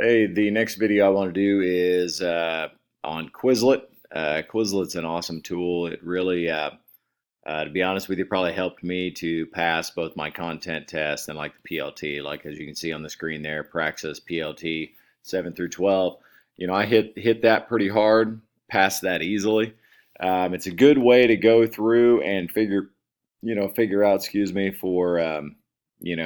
Hey, the next video I want to do is on Quizlet. Quizlet's an awesome tool. It really, to be honest with you, probably helped me to pass both my content test and like the PLT. Like as you can see on the screen there, Praxis PLT 7 through 12. I hit that pretty hard, passed that easily. It's a good way to go through and figure out, excuse me, for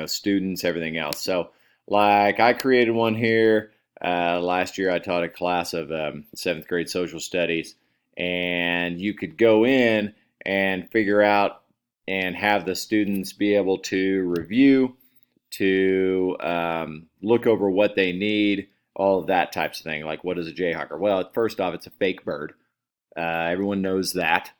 students, everything else. So like I created one here. Last year I taught a class of seventh grade social studies, and you could go in and figure out and have the students be able to review, to look over what they need, all of that types of thing. Like, what is a jayhawker? Well, first off, it's a fake bird. Everyone knows that.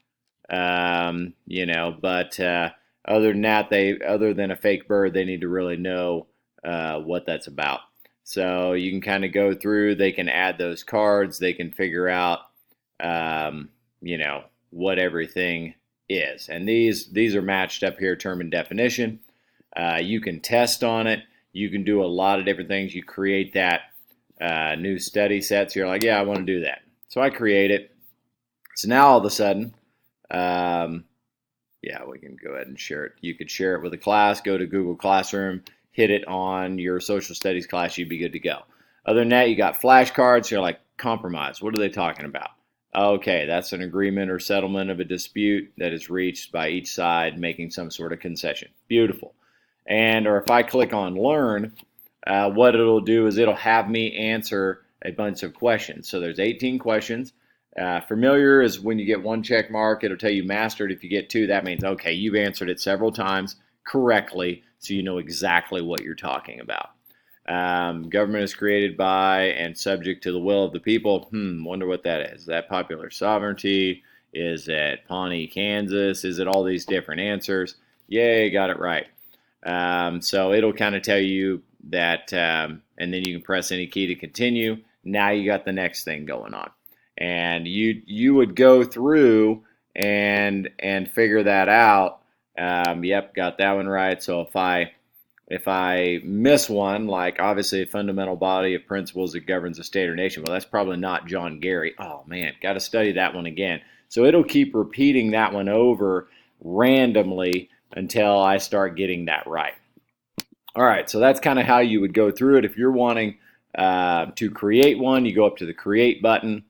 But other than that, other than a fake bird, they need to really know what that's about. So you can kind of go through. They can add those cards. They can figure out, um, what everything is. And these are matched up here, term and definition. You can test on it. You can do a lot of different things. You create that new study set. So you're like, yeah, I want to do that. So I create it. So now all of a sudden, yeah, we can go ahead and share it. You could share it with a class, go to Google Classroom, hit it on your social studies class, you'd be good to go. Other than that, you got flashcards. You're like, compromise. What are they talking about? Okay, that's an agreement or settlement of a dispute that is reached by each side making some sort of concession. Beautiful. Or if I click on learn, what it'll do is it'll have me answer a bunch of questions. So there's 18 questions. Familiar is when you get one check mark. It'll tell you mastered. If you get two, that means, okay, you've answered it several times correctly, so you know exactly what you're talking about. Government is created by and subject to the will of the people. Wonder what that is. Is that popular sovereignty? Is it Pawnee, Kansas? Is it all these different answers? Yay, got it right. So it'll kind of tell you that, and then you can press any key to continue. Now you got the next thing going on. And you would go through and figure that out. Yep, got that one right. So if I miss one, like obviously a fundamental body of principles that governs a state or nation, well, that's probably not John Gary. Oh man, got to study that one again. So it'll keep repeating that one over randomly until I start getting that right. All right, so that's kind of how you would go through it. If you're wanting to create one, you go up to the create button.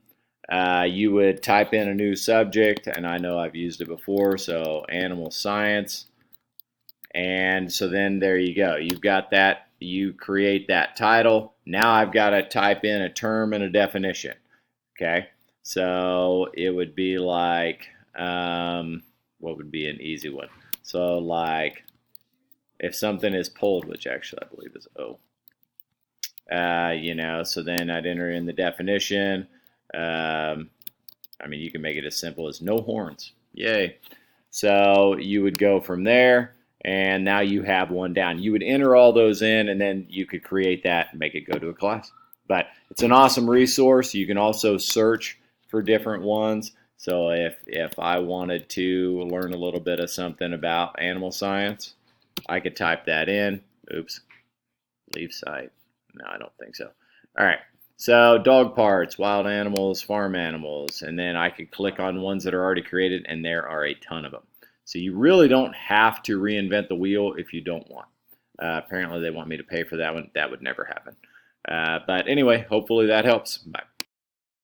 You would type in a new subject, and I know I've used it before, so animal science. And so then there you go. You've got that. You create that title. Now I've got to type in a term and a definition. Okay, so it would be like, what would be an easy one? So like, if something is pulled, which actually I believe is O. So then I'd enter in the definition. I mean, you can make it as simple as no horns. Yay. So you would go from there, and now you have one down. You would enter all those in, and then you could create that and make it go to a class. But it's an awesome resource. You can also search for different ones. So if I wanted to learn a little bit of something about animal science, I could type that in. Oops. Leave site. No, I don't think so. All right. So dog parts, wild animals, farm animals, and then I could click on ones that are already created, and there are a ton of them. So you really don't have to reinvent the wheel if you don't want. Apparently they want me to pay for that one. That would never happen. But anyway, hopefully that helps. Bye.